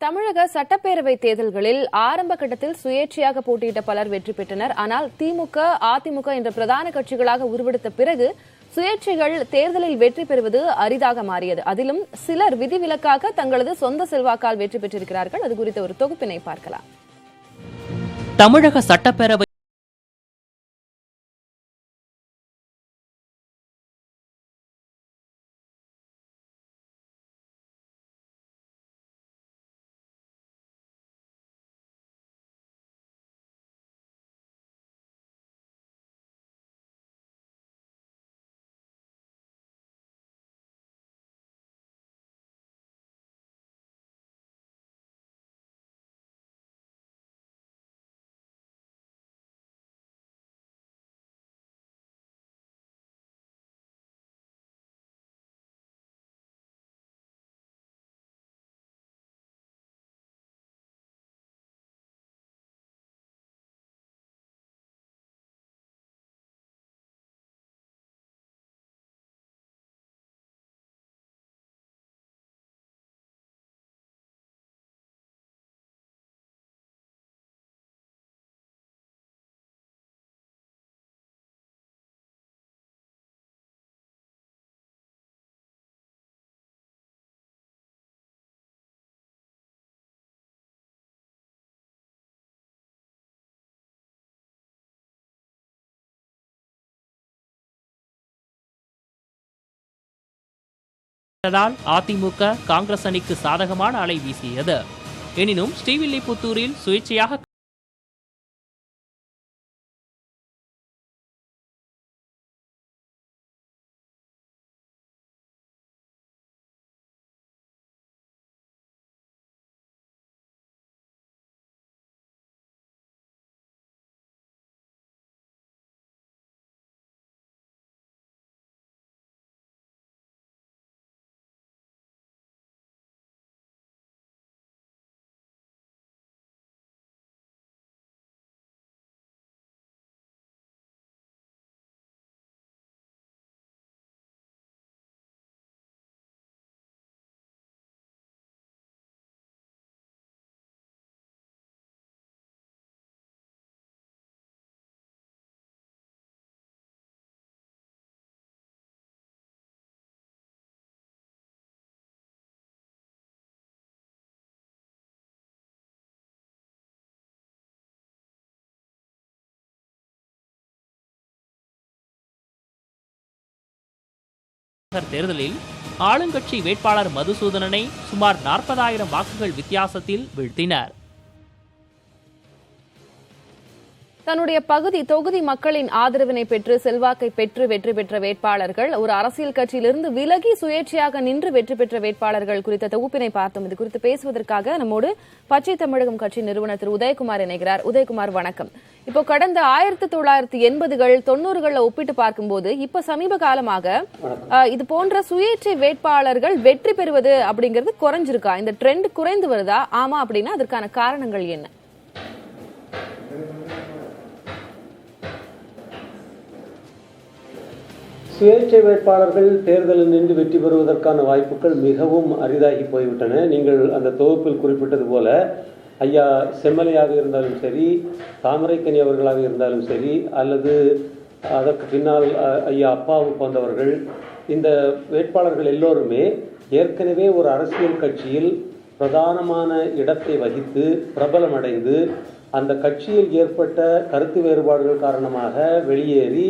தமிழக சட்டப்பேரவை தேர்தல்களில் ஆரம்ப கட்டத்தில் சுயேட்சையாக போட்டியிட்ட பலர் வெற்றி பெற்றனர். ஆனால் திமுக, அதிமுக என்ற பிரதான கட்சிகளாக உருவெடுத்த பிறகு சுயேட்சைகள் தேர்தலில் வெற்றி பெறுவது அரிதாக மாறியது. அதிலும் சிலர் விதிவிலக்காக தங்களது சொந்த செல்வாக்கால் வெற்றி பெற்றிருக்கிறார்கள். அது குறித்த ஒரு தொகுப்பினை பார்க்கலாம். தமிழக சட்டப்பேரவை அதிமுக காங்கிரஸ் அணிக்கு சாதகமான அலை வீசியது. எனினும் ஸ்ரீவில்லிபுத்தூரில் சுயேட்சையாக தேர்தலில் ஆளுங்கட்சி வேட்பாளர் மதுசூதனனை சுமார் 40,000 வாக்குகள் வித்தியாசத்தில் வீழ்த்தினர். தன்னுடைய தொகுதி மக்களின் ஆதரவினை பெற்று செல்வாக்கை பெற்று வெற்றி பெற்ற வேட்பாளர்கள், ஒரு அரசியல் கட்சியிலிருந்து விலகி சுயேட்சையாக நின்று வெற்றி பெற்ற வேட்பாளர்கள் குறித்த தொகுப்பினை பார்த்தோம். இது குறித்து பேசுவதற்காக நம்மோடு பச்சை தமிழகம் கட்சி நிறுவனர் திரு உதயகுமார் இணைகிறார். உதயகுமார், வணக்கம். இப்போ கடந்த 1980கள் 90களை ஒப்பிட்டு பார்க்கும்போது இப்ப சமீப காலமாக இது போன்ற சுயேட்சை வேட்பாளர்கள் வெற்றி பெறுவது அப்படிங்கிறது குறைஞ்சிருக்கா? இந்த ட்ரெண்ட் குறைந்து வருதா? ஆமா அப்படின்னா அதற்கான காரணங்கள் என்ன? சுயேட்சை வேட்பாளர்கள் தேர்தலில் நின்று வெற்றி பெறுவதற்கான வாய்ப்புகள் மிகவும் அரிதாகி போய்விட்டன. நீங்கள் அந்த தொகுப்பில் குறிப்பிட்டது போல ஐயா செம்மலையாக இருந்தாலும் சரி, தாமரைக்கனி அவர்களாக இருந்தாலும் சரி, அல்லது அதற்கு பின்னால் ஐயா அப்பாவு போன்றவர்கள், இந்த வேட்பாளர்கள் எல்லோருமே ஏற்கனவே ஒரு அரசியல் கட்சியில் பிரதானமான இடத்தை வகித்து பிரபலமடைந்து அந்த கட்சியில் ஏற்பட்ட கருத்து வேறுபாடுகள் காரணமாக வெளியேறி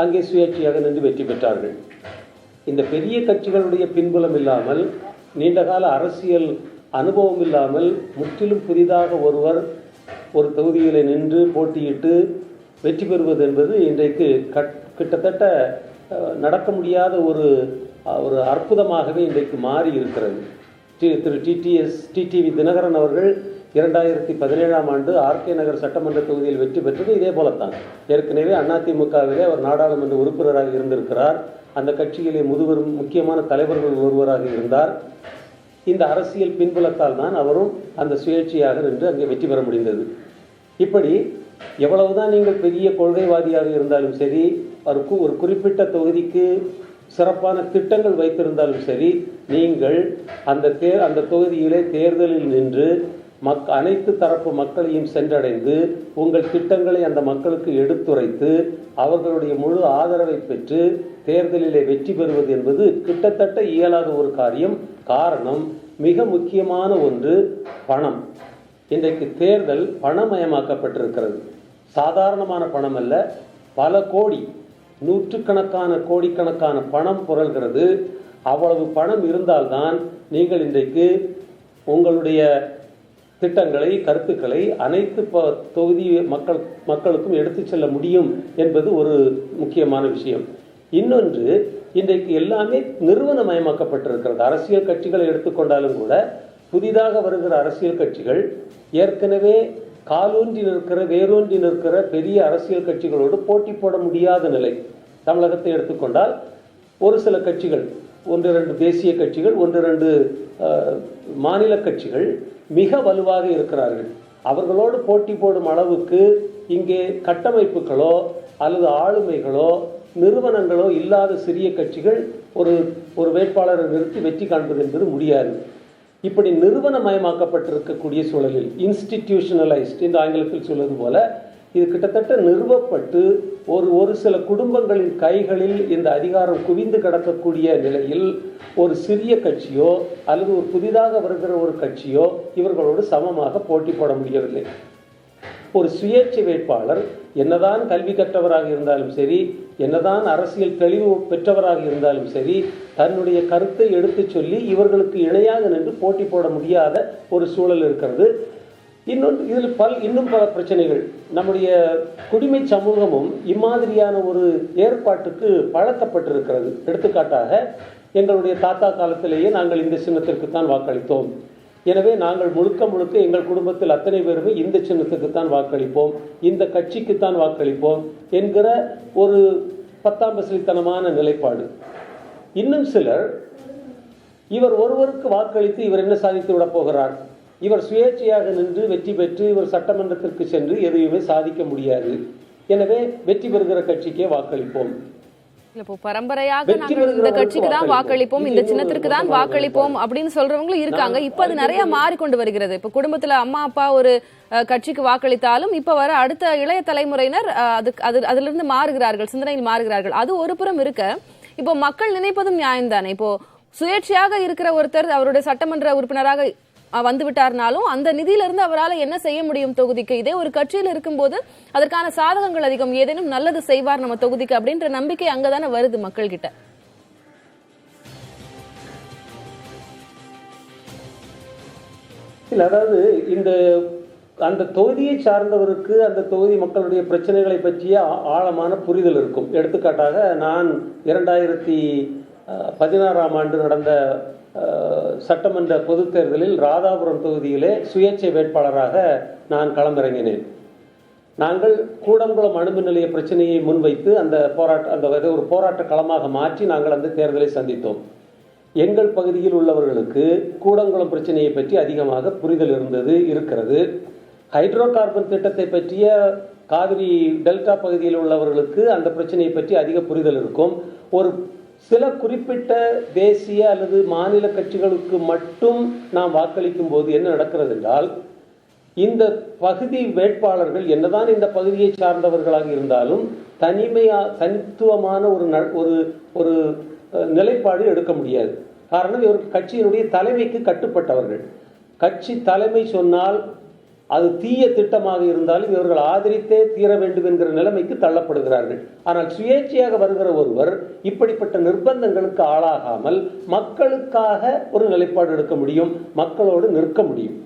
அங்கே சுயேட்சையாக நின்று வெற்றி பெற்றார்கள். இந்த பெரிய கட்சிகளுடைய பின்புலம் இல்லாமல், நீண்டகால அரசியல் அனுபவம் இல்லாமல், முற்றிலும் புதிதாக ஒருவர் ஒரு தொகுதியில் நின்று போட்டியிட்டு வெற்றி பெறுவது என்பது இன்றைக்கு கிட்டத்தட்ட நடக்க முடியாத ஒரு அற்புதமாகவே இன்றைக்கு மாறி இருக்கிறது. திரு டிடிவி தினகரன் அவர்கள் 2017ஆம் ஆண்டு ஆர்கே நகர் சட்டமன்ற தொகுதியில் வெற்றி பெற்றது இதே போலத்தான். ஏற்கனவே அதிமுகவிலே அவர் நாடாளுமன்ற உறுப்பினராக இருந்திருக்கிறார். அந்த கட்சியிலே முக்கியமான தலைவர்கள் ஒருவராக இருந்தார். இந்த அரசியல் பின்புலத்தால் தான் அவரும் அந்த சுயேட்சையாக நின்று அங்கே வெற்றி பெற முடிந்தது. இப்படி எவ்வளவுதான் நீங்கள் பெரிய கொள்கைவாதியாக இருந்தாலும் சரி, ஒரு குறிப்பிட்ட தொகுதிக்கு சிறப்பான திட்டங்கள் வைத்திருந்தாலும் சரி, நீங்கள் அந்த தொகுதியிலே தேர்தலில் நின்று அனைத்து தரப்பு மக்களையும் சென்றடைந்து உங்கள் திட்டங்களை அந்த மக்களுக்கு எடுத்துரைத்து அவர்களுடைய முழு ஆதரவை பெற்று தேர்தலிலே வெற்றி பெறுவது என்பது கிட்டத்தட்ட இயலாத ஒரு காரியம். காரணம், மிக முக்கியமான ஒன்று பணம். இன்றைக்கு தேர்தல் பணமயமாக்கப்பட்டிருக்கிறது. சாதாரணமான பணம் அல்ல, பல கோடி, நூற்றுக்கணக்கான கோடிக்கணக்கான பணம் புரள்கிறது. அவ்வளவு பணம் இருந்தால்தான் நீங்கள் இன்றைக்கு உங்களுடைய திட்டங்களை, கருத்துக்களை அனைத்து தொகுதி மக்களுக்கும் எடுத்து செல்ல முடியும் என்பது ஒரு முக்கியமான விஷயம். இன்னொன்று, இன்றைக்கு எல்லாமே நிறுவனமயமாக்கப்பட்டிருக்கிறது. அரசியல் கட்சிகளை எடுத்துக்கொண்டாலும் கூட புதிதாக வருகிற அரசியல் கட்சிகள் ஏற்கனவே காலூன்றி நிற்கிற, வேரூன்றி நிற்கிற பெரிய அரசியல் கட்சிகளோடு போட்டி போட முடியாத நிலை. தமிழகத்தை எடுத்துக்கொண்டால் ஒரு சில கட்சிகள், 1-2 தேசிய கட்சிகள், 1-2 மாநில கட்சிகள் மிக வலுவாக இருக்கிறார்கள். அவர்களோடு போட்டி போடும் அளவுக்கு இங்கே கட்டமைப்புகளோ அல்லது ஆளுமைகளோ நிறுவனங்களோ இல்லாத சிறிய கட்சிகள் ஒரு வேட்பாளரை நிறுத்தி வெற்றி காண்பது என்பது முடியாது. இப்படி நிறுவனமயமாக்கப்பட்டிருக்கக்கூடிய சூழலில், இன்ஸ்டிடியூஷனலைஸ்ட் என்று ஆங்கிலத்தில் சொல்வது போல, இது கிட்டத்தட்ட நிறுவப்பட்டு ஒரு சில குடும்பங்களின் கைகளில் இந்த அதிகாரம் குவிந்து கிடக்கக்கூடிய நிலையில் ஒரு சிறிய கட்சியோ அல்லது ஒரு புதிதாக வருகிற ஒரு கட்சியோ இவர்களோடு சமமாக போட்டி போட முடியவில்லை. ஒரு சுயேட்சை வேட்பாளர் என்னதான் கல்வி கற்றவராக இருந்தாலும் சரி, என்னதான் அரசியல் தெளிவு பெற்றவராக இருந்தாலும் சரி, தன்னுடைய கருத்தை எடுத்து சொல்லி இவர்களுக்கு இணையாக நின்று போட்டி போட முடியாத ஒரு சூழல் இருக்கிறது. இதில் இன்னும் பல பிரச்சனைகள். நம்முடைய குடிமை சமூகமும் இம்மாதிரியான ஒரு ஏற்பாட்டுக்கு பழக்கப்பட்டிருக்கிறது. எடுத்துக்காட்டாக, எங்களுடைய தாத்தா காலத்திலேயே நாங்கள் இந்த சின்னத்திற்குத்தான் வாக்களித்தோம், எனவே நாங்கள் முழுக்க எங்கள் குடும்பத்தில் அத்தனை பேருமே இந்த சின்னத்துக்குத்தான் வாக்களிப்போம், இந்த கட்சிக்குத்தான் வாக்களிப்போம் என்கிற ஒரு பத்தாம்பசிலித்தனமான நிலைப்பாடு. இன்னும் சிலர், இவர் ஒருவருக்கு வாக்களித்து இவர் என்ன சாதித்து விட போகிறார், இவர் சுயேட்சையாக நின்று வெற்றி பெற்று இவர் சட்டமன்றத்திற்கு சென்று எதையுமே சாதிக்க முடியாது, எனவே வெற்றி பெறுகிற கட்சிக்கே வாக்களிப்போம். இப்போ பரம்பரையாக நாங்கள் இந்த கட்சிக்கு தான் வாக்களிப்போம், இந்த சின்னத்திற்கு தான் வாக்களிப்போம் அப்படின்னு சொல்றவங்களும் இருக்காங்க. இப்ப அது நிறைய மாறிக்கொண்டு வருகிறது. இப்ப குடும்பத்துல அம்மா அப்பா ஒரு கட்சிக்கு வாக்களித்தாலும் இப்ப வர அடுத்த இளைய தலைமுறையினர் அதுல இருந்து மாறுகிறார்கள், சிந்தனையில் மாறுகிறார்கள். அது ஒரு புறம் இருக்க, இப்போ மக்கள் நினைப்பதும் நியாயம் தானே. இப்போ சுயேட்சையாக இருக்கிற ஒருத்தர் அவருடைய சட்டமன்ற உறுப்பினராக வந்து விட்டார்னாலும் அந்த நிதியில இருந்து அவரால் என்ன செய்ய முடியும் தொகுதிக்கு? இதே ஒரு கட்சியில் இருக்கும்போது அதற்கான சாதகங்கள் அதிகம், ஏதேனும் நல்லது செய்வார் நம்ம தொகுதிக்கு அப்படின்ற நம்பிக்கை அங்கதானே வருது மக்கள் கிட்ட. இல்ல, அதாவது அந்த தொகுதியை சார்ந்தவருக்கு அந்த தொகுதி மக்களுடைய பிரச்சனைகளை பற்றிய ஆழமான புரிதல் இருக்கும். எடுத்துக்காட்டாக, நான் 2016ஆம் ஆண்டு நடந்த சட்டமன்ற பொதுத் தேர்தலில் ராதாபுரம் தொகுதியிலே சுயேட்சை வேட்பாளராக நான் களமிறங்கினேன். நாங்கள் கூடங்குளம் அணுமின் நிலைய பிரச்சனையை முன்வைத்து ஒரு போராட்ட களமாக மாற்றி நாங்கள் அந்த தேர்தலை சந்தித்தோம். எங்கள் பகுதியில் உள்ளவர்களுக்கு கூடங்குளம் பிரச்சனையை பற்றி அதிகமாக புரிதல் இருக்கிறது. ஹைட்ரோ கார்பன் திட்டத்தை பற்றிய காவிரி டெல்டா பகுதியில் உள்ளவர்களுக்கு அந்த பிரச்சனையை பற்றி அதிக புரிதல் இருக்கும். ஒரு சில குறிப்பிட்ட தேசிய அல்லது மாநில கட்சிகளுக்கு மட்டும் நாம் வாக்களிக்கும் போது என்ன நடக்கிறது என்றால், இந்த பகுதி வேட்பாளர்கள் என்னதான் இந்த பகுதியை சார்ந்தவர்களாக இருந்தாலும் தனித்துவமான ஒரு நிலைப்பாடு எடுக்க முடியாது. காரணம், இவர் கட்சியினுடைய தலைமைக்கு கட்டுப்பட்டவர்கள். கட்சி தலைமை சொன்னால் அது தீய திட்டமாக இருந்தாலும் இவர்கள் ஆதரித்தே தீர வேண்டும் என்கிற நிலைமைக்கு தள்ளப்படுகிறார்கள். ஆனால் சுயேட்சையாக வருகிற ஒருவர் இப்படிப்பட்ட நிர்பந்தங்களுக்கு ஆளாகாமல் மக்களுக்காக ஒரு நிலைப்பாடு எடுக்க முடியும், மக்களோடு நிற்க முடியும்.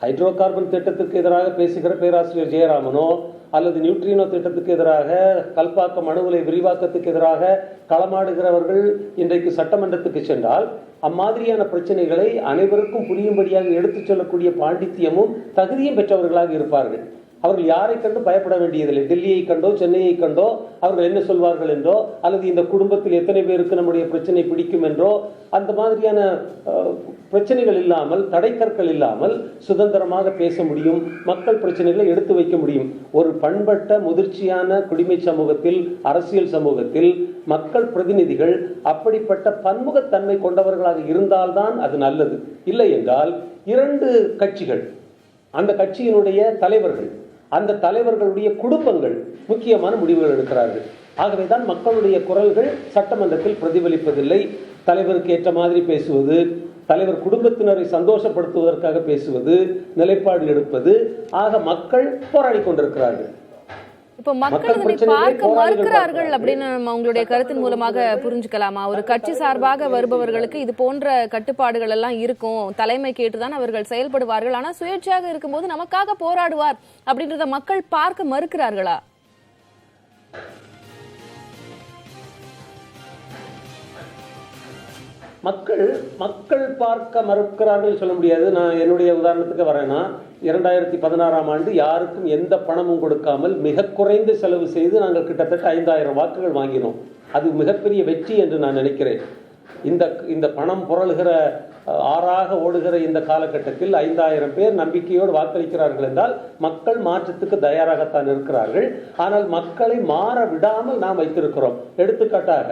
ஹைட்ரோ கார்பன் திட்டத்துக்கு எதிராக பேசுகிற பேராசிரியர் ஜெயராமனோ அல்லது நியூட்ரினோ திட்டத்துக்கு எதிராக, கல்பாக்கம் அணு உலை விரிவாக்கத்துக்கு எதிராக களமாடுகிறவர்கள் இன்றைக்கு சட்டமன்றத்துக்கு சென்றால் அம்மாதிரியான பிரச்சனைகளை அனைவருக்கும் புரியும்படியாக எடுத்துச் சொல்லக்கூடிய பாண்டித்தியமும் தகுதியும் பெற்றவர்களாக இருப்பார்கள். அவர்கள் யாரை கண்டு பயப்பட வேண்டியதில்லை. டெல்லியை கண்டோ சென்னையை கண்டோ அவர்கள் என்ன சொல்வார்கள் என்றோ, அல்லது இந்த குடும்பத்தில் எத்தனை பேருக்கு நம்முடைய பிரச்சனை பிடிக்கும் என்றோ, அந்த மாதிரியான பிரச்சனைகள் இல்லாமல், தடைக்கற்கள் இல்லாமல் சுதந்திரமாக பேச முடியும், மக்கள் பிரச்சனைகளை எடுத்து வைக்க முடியும். ஒரு பண்பட்ட முதிர்ச்சியான குடிமை சமூகத்தில், அரசியல் சமூகத்தில் மக்கள் பிரதிநிதிகள் அப்படிப்பட்ட பன்முகத்தன்மை கொண்டவர்களாக இருந்தால்தான் அது நல்லது. இல்லை என்றால் 2 கட்சிகள், அந்த கட்சியினுடைய தலைவர்கள், அந்த தலைவர்களுடைய குடும்பங்கள் முக்கியமான முடிவுகள் எடுக்கிறார்கள். ஆகவேதான் மக்களுடைய குரல்கள் சட்டமன்றத்தில் பிரதிபலிப்பதில்லை. தலைவருக்கு ஏற்ற மாதிரி பேசுவது, தலைவர் குடும்பத்தினரை சந்தோஷப்படுத்துவதற்காக பேசுவது, நிலைப்பாடு எடுப்பது, ஆக மக்கள் போராடி கொண்டிருக்கிறார்கள். இப்ப மக்கள் இதனை பார்க்க மறுக்கிறார்கள் அப்படின்னு நம்ம உங்களுடைய கருத்தின் மூலமாக புரிஞ்சுக்கலாமா? ஒரு கட்சி சார்பாக வருபவர்களுக்கு இது போன்ற கட்டுப்பாடுகள் எல்லாம் இருக்கும், தலைமை கேட்டுதான் அவர்கள் செயல்படுவார்கள், ஆனா சுயேட்சையாக இருக்கும்போது நமக்காக போராடுவார் அப்படின்றத மக்கள் பார்க்க மறுக்கிறார்களா? மக்கள் பார்க்க மறுக்கிறார்கள் சொல்ல முடியாது. நான் என்னுடைய உதாரணத்துக்கு வரேன்னா, 2016ஆம் ஆண்டு யாருக்கும் எந்த பணமும் கொடுக்காமல் மிக குறைந்த செலவு செய்து நாங்கள் கிட்டத்தட்ட 5000 வாக்குகள் வாங்கினோம். அது மிகப்பெரிய வெற்றி என்று நான் நினைக்கிறேன். இந்த பணம் புரளுகிற ஆறாக ஓடுகிற இந்த காலகட்டத்தில் 5000 பேர் நம்பிக்கையோடு வாக்களிக்கிறார்கள் என்றால் மக்கள் மாற்றத்துக்கு தயாராகத்தான் இருக்கிறார்கள். ஆனால் மக்களை மாற விடாமல் நாம் வைத்திருக்கிறோம். எடுத்துக்காட்டாக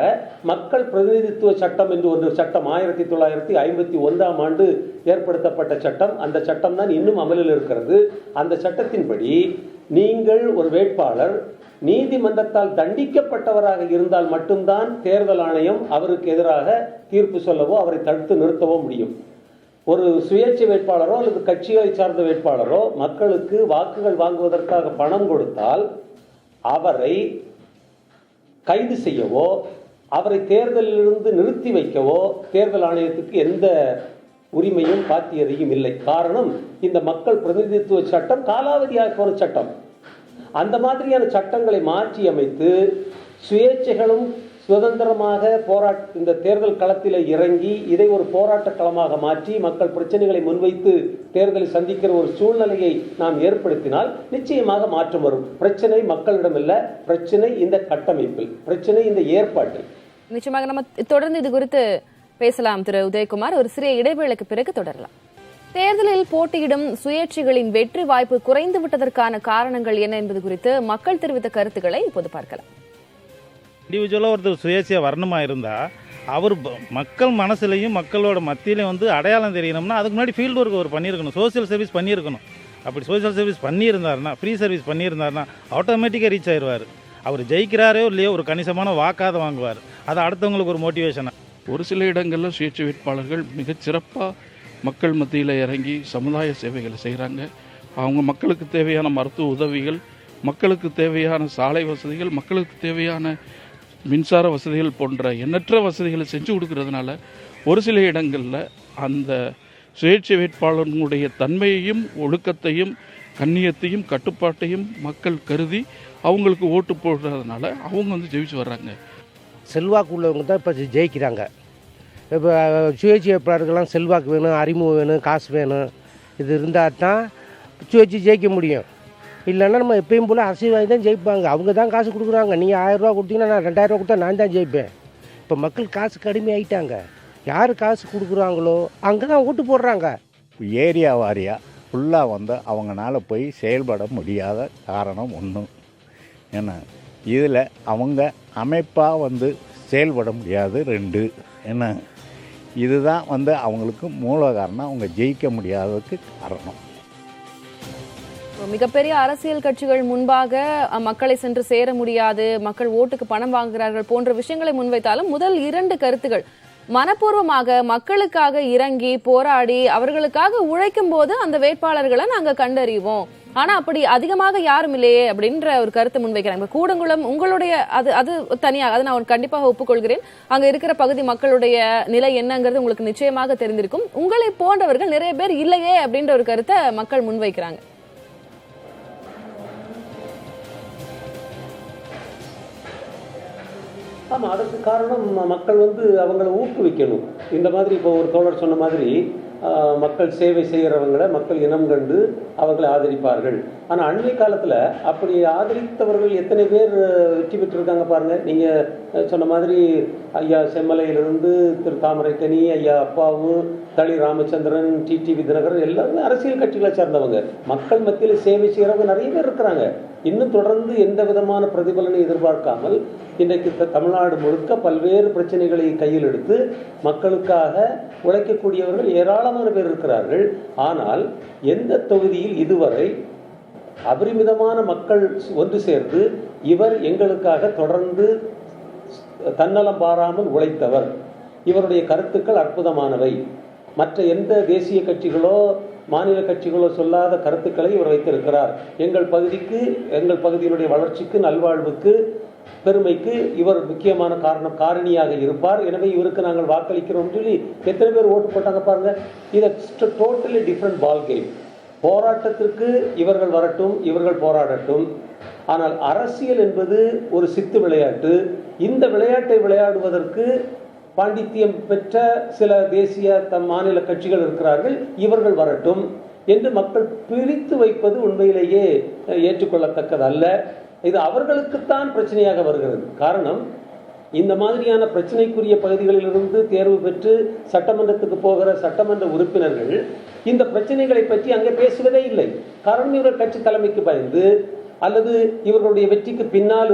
மக்கள் பிரதிநிதித்துவ சட்டம் என்று ஒரு சட்டம் 1951ஆம் ஆண்டு ஏற்படுத்தப்பட்ட சட்டம். அந்த சட்டம் தான் இன்னும் அமலில் இருக்கிறது. அந்த சட்டத்தின்படி நீங்கள் ஒரு வேட்பாளர் நீதிமன்றத்தால் தண்டிக்கப்பட்டவராக இருந்தால் மட்டும்தான் தேர்தல் ஆணையம் அவருக்கு எதிராக தீர்ப்பு சொல்லவோ அவரை தடுத்து நிறுத்தவோ முடியும். ஒரு சுயேட்சை வேட்பாளரோ அல்லது கட்சிகளை சார்ந்த வேட்பாளரோ மக்களுக்கு வாக்குகள் வாங்குவதற்காக பணம் கொடுத்தால் அவரை கைது செய்யவோ அவரை தேர்தலிலிருந்து நிறுத்தி வைக்கவோ தேர்தல் ஆணையத்துக்கு எந்த உரிமையும் பாத்தியதையும் இல்லை. காரணம், இந்த மக்கள் பிரதிநிதித்துவ சட்டம் காலாவதியாக போன சட்டம். அந்த மாதிரியான சட்டங்களை மாற்றி அமைத்து சுயேட்சைகளும் சுதந்திரமாக இந்த தேர்தல் களத்தில் இறங்கி இதை ஒரு போராட்ட களமாக மாற்றி மக்கள் பிரச்சனைகளை முன்வைத்து தேர்தலை சந்திக்கிற ஒரு சூழ்நிலையை நாம் ஏற்படுத்தினால் நிச்சயமாக மாற்றம் வரும். பிரச்சனை மக்களிடம் இல்ல, பிரச்சனை இந்த கட்டமைப்பில், பிரச்சனை இந்த ஏற்பாட்டில். நிச்சயமாக நம்ம தொடர்ந்து இது குறித்து பேசலாம் திரு உதயகுமார். ஒரு சிறிய இடைவேளைக்கு பிறகு தொடரலாம். தேர்தலில் போட்டியிடும் சுயேட்சைகளின் வெற்றி வாய்ப்பு குறைந்து விட்டதற்கான காரணங்கள் என்ன என்பது குறித்து மக்கள் தெரிவித்த கருத்துக்களை இப்போது பார்க்கலாம். இண்டிவிஜுவலாக ஒருத்தர் சுயேட்சையாக வரணுமா இருந்தால் அவர் மக்கள் மனசுலையும் மக்களோட மத்தியிலையும் அடையாளம் தெரியணும்னா அதுக்கு முன்னாடி ஃபீல்டு ஒர்க் அவர் பண்ணியிருக்கணும், சோசியல் சர்வீஸ் பண்ணியிருக்கணும். அப்படி சோசியல் சர்வீஸ் பண்ணியிருந்தாருன்னா, ஃப்ரீ சர்வீஸ் பண்ணியிருந்தாருன்னா ஆட்டோமேட்டிக்காக ரீச் ஆயிடுவார். அவர் ஜெயிக்கிறாரோ இல்லையோ ஒரு கணிசமான வாக்காத வாங்குவார். அது அடுத்தவங்களுக்கு ஒரு மோட்டிவேஷனாக. ஒரு சில இடங்களில் சுயேட்சை வேட்பாளர்கள் மிகச்சிறப்பாக மக்கள் மத்தியில் இறங்கி சமுதாய சேவைகளை செய்கிறாங்க. அவங்க மக்களுக்கு தேவையான மருத்துவ உதவிகள், மக்களுக்கு தேவையான சாலை வசதிகள், மக்களுக்கு தேவையான மின்சார வசதிகள் போன்ற எண்ணற்ற வசதிகளை செஞ்சு கொடுக்கறதுனால ஒரு சில இடங்களில் அந்த சுயேட்சை வேட்பாளர்களுடைய தன்மையையும் ஒழுக்கத்தையும் கண்ணியத்தையும் கட்டுப்பாட்டையும் மக்கள் கருதி அவங்களுக்கு ஓட்டு போடுறதுனால அவங்க ஜெயிச்சு வர்றாங்க. செல்வாக்கு உள்ளவங்க தான் இப்போ ஜெயிக்கிறாங்க. இப்போ சுயேட்சை வேட்பாளர்கள்லாம் செல்வாக்கு வேணும், அறிமுகம் வேணும், காசு வேணும். இது இருந்தால் தான் சுயேட்சை ஜெயிக்க முடியும். இல்லைன்னா நம்ம எப்பயும் போல் அரசியல்வாதி தான் ஜெயிப்பாங்க. அவங்க தான் காசு கொடுக்குறாங்க. நீங்கள் 1000 ரூபா கொடுத்தீங்கன்னா நான் 2000 ரூபா கொடுத்தா நான் தான் ஜெயிப்பேன். இப்போ மக்கள் காசு கடுமை ஆகிட்டாங்க. யார் காசு கொடுக்குறாங்களோ அங்கே தான் ஓட்டு போடுறாங்க. ஏரியா வாரியாக ஃபுல்லாக அவங்களால போய் செயல்பட முடியாத காரணம் ஒன்று. ஏன்னா இதில் அவங்க அமைப்பாக செயல்பட முடியாது. 2 என்ன இதுதான் அவங்களுக்கு மூல காரணம், அவங்க ஜெயிக்க முடியாததுக்கு காரணம். மிகப்பெரிய அரசியல் கட்சிகள் முன்பாக மக்களை சென்று சேர முடியாது, மக்கள் ஓட்டுக்கு பணம் வாங்குகிறார்கள் போன்ற விஷயங்களை முன்வைத்தாலும் முதல் 2 கருத்துகள் மனப்பூர்வமாக மக்களுக்காக இறங்கி போராடி அவர்களுக்காக உழைக்கும் போது அந்த வேட்பாளர்களை நாங்க கண்டறிவோம். ஆனா அப்படி அதிகமாக யாரும் இல்லையே அப்படின்ற ஒரு கருத்தை முன்வைக்கிறாங்க. கூடங்குளம் உங்களுடைய அது தனியாக, அதை நான் கண்டிப்பாக ஒப்புக்கொள்கிறேன். அங்க இருக்கிற பகுதி மக்களுடைய நிலை என்னங்கிறது உங்களுக்கு நிச்சயமாக தெரிந்திருக்கும். உங்களை போன்றவர்கள் நிறைய பேர் இல்லையே அப்படின்ற ஒரு கருத்தை மக்கள் முன்வைக்கிறாங்க. ஆமாம், அதற்கு காரணம் மக்கள் அவங்களை ஊக்குவிக்கணும். இந்த மாதிரி இப்போ ஒரு தோழர் சொன்ன மாதிரி மக்கள் சேவை செய்கிறவங்களை மக்கள் இனம் கண்டு அவர்களை ஆதரிப்பார்கள். ஆனால் அண்மை காலத்தில் அப்படி ஆதரித்தவர்கள் எத்தனை பேர் வெற்றி பெற்றிருக்காங்க பாருங்கள். நீங்கள் சொன்ன மாதிரி ஐயா செம்மலையிலிருந்து திரு தாமரைக்கனி, ஐயா அப்பாவு, தளி ராமச்சந்திரன், டிடிவி தினகரன் எல்லாருமே அரசியல் கட்சிகளை சேர்ந்தவங்க. மக்கள் மத்தியில் சேவை செய்கிறவங்க நிறைய பேர் இருக்கிறாங்க. இன்னும் தொடர்ந்து எந்த விதமான பிரதிபலனை எதிர்பார்க்காமல் இன்றைக்கு தமிழ்நாடு முழுக்க பல்வேறு பிரச்சனைகளை கையில் எடுத்து மக்களுக்காக உழைக்கக்கூடியவர்கள் ஏராளமான பேர் இருக்கிறார்கள். ஆனால் எந்த தொகுதியில் இதுவரை அபரிமிதமான மக்கள் ஒன்று சேர்ந்து இவர் எங்களுக்காக தொடர்ந்து தன்னலம் பாராமல் உழைத்தவர், இவருடைய கருத்துக்கள் அற்புதமானவை, மற்ற எந்த தேசிய கட்சிகளோ மாநில கட்சிகளோ சொல்லாத கருத்துக்களை இவர் வைத்திருக்கிறார், எங்கள் பகுதிக்கு, எங்கள் பகுதியினுடைய வளர்ச்சிக்கு, நல்வாழ்வுக்கு, பெருமைக்கு இவர் முக்கியமான காரணியாக இருப்பார், எனவே இவருக்கு நாங்கள் வாக்களிக்கிறோம் சொல்லி எத்தனை பேர் ஓட்டு போட்டாங்க பாருங்க. இது டோட்டலி டிஃப்ரெண்ட் பால் கேம். போராட்டத்திற்கு இவர்கள் வரட்டும், இவர்கள் போராடட்டும். ஆனால் அரசியல் என்பது ஒரு சித்து விளையாட்டு. இந்த விளையாட்டை விளையாடுவதற்கு பாண்டித்தியம் பெற்ற சில தேசிய மாநில கட்சிகள் இருக்கிறார்கள், இவர்கள் வரட்டும் என்று மக்கள் பிரித்து வைப்பது உண்மையிலேயே ஏற்றுக்கொள்ளத்தக்கதல்ல. இது அவர்களுக்குத்தான் பிரச்சனையாக வருகிறது. காரணம், இந்த மாதிரியான பிரச்சனைக்குரிய பகுதிகளிலிருந்து தேர்வு பெற்று சட்டமன்றத்துக்கு போகிற சட்டமன்ற உறுப்பினர்கள் இந்த பிரச்சனைகளை பற்றி அங்கே பேசுவதே இல்லை. காரணம், இவர்கள் கட்சி தலைமைக்கு பயந்து அல்லது இவர்களுடைய வெற்றிக்கு பின்னால்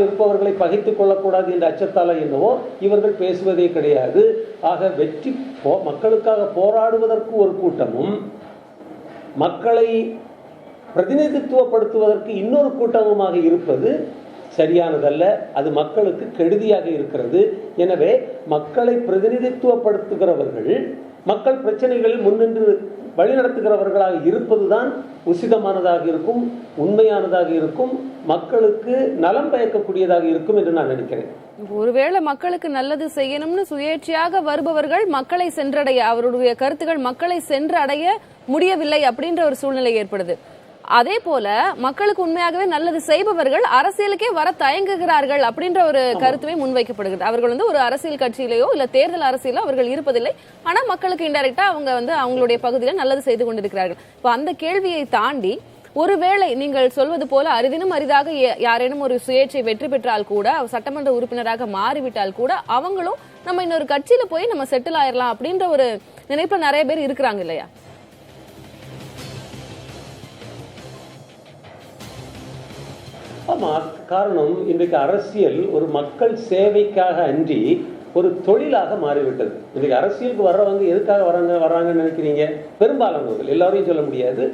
இருப்பவர்களை பகைத்துக் கொள்ளக்கூடாது என்ற அச்சத்தால என்னவோ இவர்கள் பேசுவதே கிடையாது. ஆக மக்களுக்காக போராடுவதற்கு ஒரு கூட்டமும் மக்களை பிரதிநிதித்துவப்படுத்துவதற்கு இன்னொரு கூட்டமுமாக இருப்பது சரியானதல்ல. அது மக்களுக்கு கெடுதியாக இருக்கிறது. எனவே மக்களை பிரதிநிதித்துவப்படுத்துகிறவர்கள் மக்கள் பிரச்சனைகளில் முன்னின்று வழிநடத்துகிறவர்களாக இருப்பதுதான் உசிதமானதாக இருக்கும், உண்மையானதாக இருக்கும், மக்களுக்கு நலம் பயக்கக்கூடியதாக இருக்கும் என்று நான் நினைக்கிறேன். ஒருவேளை மக்களுக்கு நல்லது செய்யணும்னு சுயேட்சையாக வருபவர்கள் மக்களை சென்றடைய, அவருடைய கருத்துக்கள் மக்களை சென்றடைய முடியவில்லை அப்படின்ற ஒரு சூழ்நிலை ஏற்படுது. அதே போல மக்களுக்கு உண்மையாகவே நல்லது செய்பவர்கள் அரசியலுக்கே வர தயங்குகிறார்கள் அப்படின்ற ஒரு கருத்துமே முன்வைக்கப்படுகிறது. அவர்கள் ஒரு அரசியல் கட்சியிலேயோ இல்ல தேர்தல் அரசியலோ அவர்கள் இருப்பதில்லை, ஆனா மக்களுக்கு இன்டைரக்டா அவங்க அவங்களுடைய பகுதியில நல்லது செய்து கொண்டிருக்கிறார்கள். இப்ப அந்த கேள்வியை தாண்டி ஒருவேளை நீங்கள் சொல்வது போல அரிதினும் அரிதாக யாரேனும் ஒரு சுயேட்சை வெற்றி பெற்றால் கூட, சட்டமன்ற உறுப்பினராக மாறிவிட்டால் கூட அவங்களும் நம்ம இன்னொரு கட்சியில போய் நம்ம செட்டில் ஆயிடலாம் அப்படின்ற ஒரு நினைப்புல நிறைய பேர் இருக்கிறாங்க இல்லையா? ஆமாம், காரணம் இன்றைக்கு அரசியல் ஒரு மக்கள் சேவைக்காக அன்றி ஒரு தொழிலாக மாறிவிட்டது. இன்றைக்கு அரசியலுக்கு வர்றவங்க எதுக்காக வர்றாங்கன்னு நினைக்கிறீங்க? பெரும்பாலானவர்கள், எல்லாரையும் சொல்ல முடியாது,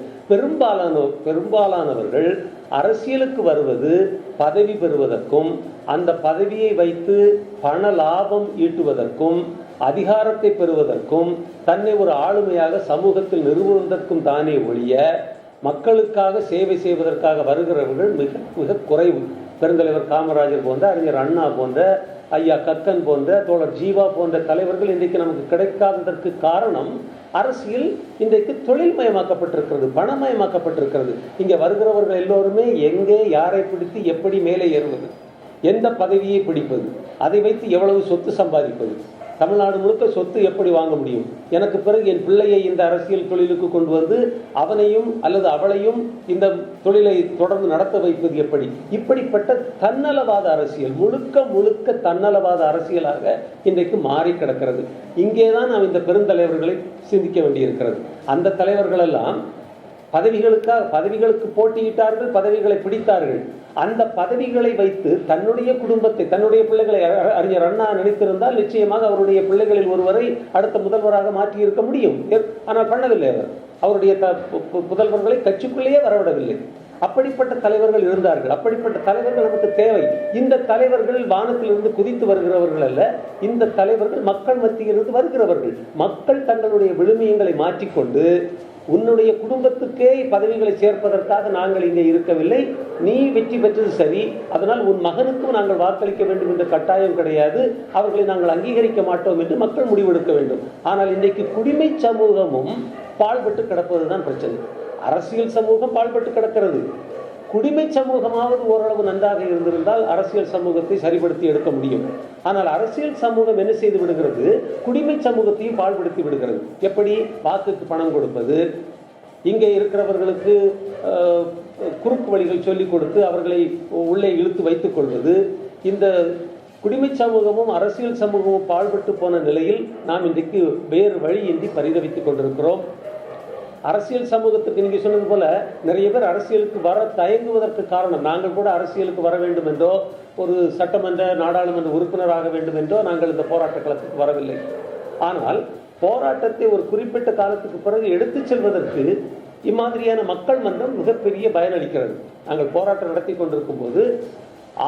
பெரும்பாலானவர்கள் அரசியலுக்கு வருவது பதவி பெறுவதற்கும், அந்த பதவியை வைத்து பண லாபம் ஈட்டுவதற்கும், அதிகாரத்தை பெறுவதற்கும், தன்னை ஒரு ஆளுமையாக சமூகத்தில் நிறுவுவதற்கும் தானே ஒழிய மக்களுக்காக சேவை செய்வதற்காக வருகிறவர்கள் மிக மிக குறைவு. பெருந்தலைவர் காமராஜர் போன்ற, அறிஞர் அண்ணா போன்ற, ஐயா கக்கன் போன்ற, தோழர் ஜீவா போன்ற தலைவர்கள் இன்றைக்கு நமக்கு கிடைக்காததற்கு காரணம் அரசியல் இன்றைக்கு தொழில்மயமாக்கப்பட்டிருக்கிறது, பணமயமாக்கப்பட்டிருக்கிறது. இங்கே வருகிறவர்கள் எல்லோருமே எங்கே யாரை பிடித்து எப்படி மேலே ஏறுவது, எந்த பதவியை பிடிப்பது, அதை வைத்து எவ்வளவு சொத்து சம்பாதிப்பது, தமிழ்நாடு முழுக்க சொத்து எப்படி வாங்க முடியும், எனக்கு பிறகு என் பிள்ளையை இந்த அரசியல் தொழிலுக்கு கொண்டு வந்து அவனையும் அல்லது அவளையும் இந்த தொழிலை தொடர்ந்து நடத்த வைப்பது எப்படி, இப்படிப்பட்ட தன்னலவாத அரசியல், முழுக்க முழுக்க தன்னலவாத அரசியலாக இன்றைக்கு மாறி கிடக்கிறது. இங்கேதான் நாம் இந்த பெருந்தலைவர்களை சிந்திக்க வேண்டியிருக்கிறது. அந்த தலைவர்கள் எல்லாம் பதவிகளுக்கு போட்டியிட்டார்கள், பதவிகளை பிடித்தார்கள். அந்த பதவிகளை வைத்து தன்னுடைய குடும்பத்தை, தன்னுடைய பிள்ளைகளை, அறிஞர் அண்ணா நினைத்திருந்தால் நிச்சயமாக அவருடைய பிள்ளைகளில் ஒருவரை அடுத்த முதல்வராக மாற்றி இருக்க முடியும். ஆனால் பண்ணவில்லை. அவருடைய புதல்வர்களை கட்சிக்குள்ளேயே வரவிடவில்லை. அப்படிப்பட்ட தலைவர்கள் இருந்தார்கள். அப்படிப்பட்ட தலைவர்கள் நமக்கு தேவை. இந்த தலைவர்கள் வானத்திலிருந்து குதித்து வருகிறவர்கள் அல்ல, இந்த தலைவர்கள் மக்கள் மத்தியிலிருந்து வருகிறவர்கள். மக்கள் தங்களுடைய விழுமியங்களை மாற்றிக்கொண்டு உன்னுடைய குடும்பத்துக்கே பதவிகளை சேர்ப்பதற்காக நாங்கள் இங்கே இருக்கவில்லை, நீ வெற்றி பெற்றது சரி, அதனால் உன் மகனுக்கும் நாங்கள் வாக்களிக்க வேண்டும் என்ற கட்டாயம் கிடையாது, அவர்களை நாங்கள் அங்கீகரிக்க மாட்டோம் என்று மக்கள் முடிவெடுக்க வேண்டும். ஆனால் இன்றைக்கு குடிமை சமூகமும் பாழ்பட்டு கிடப்பதுதான் பிரச்சனை. அரசியல் சமூகம் பாழ்பட்டு கிடக்கிறது. குடிமை சமூகமாவது ஓரளவு நன்றாக இருந்திருந்தால் அரசியல் சமூகத்தை சரிப்படுத்தி எடுக்க முடியும். ஆனால் அரசியல் சமூகம் என்ன செய்து விடுகிறது? குடிமை சமூகத்தையும் பாழ்படுத்தி விடுகிறது. எப்படி? வாக்குக்கு பணம் கொடுப்பது, இங்கே இருக்கிறவர்களுக்கு குறுக்கு வழிகள் சொல்லிக் கொடுத்து அவர்களை உள்ளே இழுத்து வைத்துக் கொள்வது. இந்த குடிமை சமூகமும் அரசியல் சமூகமும் பாழ்பட்டு போன நிலையில் நாம் இன்றைக்கு வேறு வழியின்றி பரிதவித்துக் கொண்டிருக்கிறோம். அரசியல் சமூகத்துக்கு நீங்க சொன்னது போல நிறைய பேர் அரசியலுக்கு வர தயங்குவதற்கு காரணம், நாங்கள் கூட அரசியலுக்கு வர வேண்டும் என்றோ ஒரு சட்டமன்ற நாடாளுமன்ற உறுப்பினராக வேண்டும் என்றோ நாங்கள் இந்த போராட்ட களத்துக்கு வரவில்லை. ஆனால் போராட்டத்தை ஒரு குறிப்பிட்ட காலத்துக்கு பிறகு எடுத்துச் செல்வதற்கு இம்மாதிரியான மக்கள் மன்றம் மிகப்பெரிய பயனளிக்கிறது. நாங்கள் போராட்டம் நடத்தி கொண்டிருக்கும் போது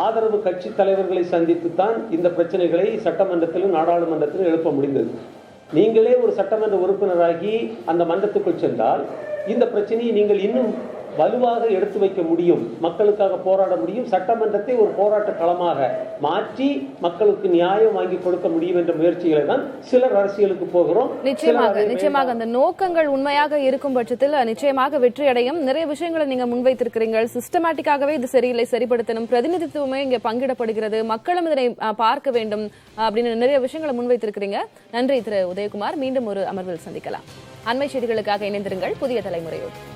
ஆதரவு கட்சி தலைவர்களை சந்தித்துத்தான் இந்த பிரச்சனைகளை சட்டமன்றத்திலும் நாடாளுமன்றத்திலும் எழுப்ப முடிந்தது. நீங்களே ஒரு சட்டமன்ற உறுப்பினராகி அந்த மன்றத்துக்குள் சென்றால் இந்த பிரச்சனையை நீங்கள் இன்னும் வலுவாக எடுத்து வைக்க முடியும், மக்களுக்காக போராட முடியும், சட்டமன்றத்தை ஒரு போராட்ட களமாக மாற்றி மக்களுக்கு நியாயம் வாங்கி கொடுக்க முடியும் என்ற முயற்சிகளை தான் சிலர் அரசியலுக்கு போகிறோம். நிச்சயமாக அந்த நோக்கங்கள் உண்மையாக இருக்கும் பட்சத்தில் நிச்சயமாக வெற்றி அடையும். நிறைய விஷயங்களை நீங்க முன்வைத்திருக்கிறீர்கள். சிஸ்டமேட்டிக்காகவே இது சரியில்லை, சரிப்படுத்தணும், பிரதிநிதித்துவமே இங்க பங்கிடப்படுகிறது, மக்களும் இதனை பார்க்க வேண்டும் அப்படின்னு நிறைய விஷயங்களை முன்வைத்திருக்கிறீங்க. நன்றி திரு உதயகுமார். மீண்டும் ஒரு அமர்வில் சந்திக்கலாம். அண்மை செய்திகளுக்காக இணைந்திருங்கள் புதிய தலைமுறையோடு.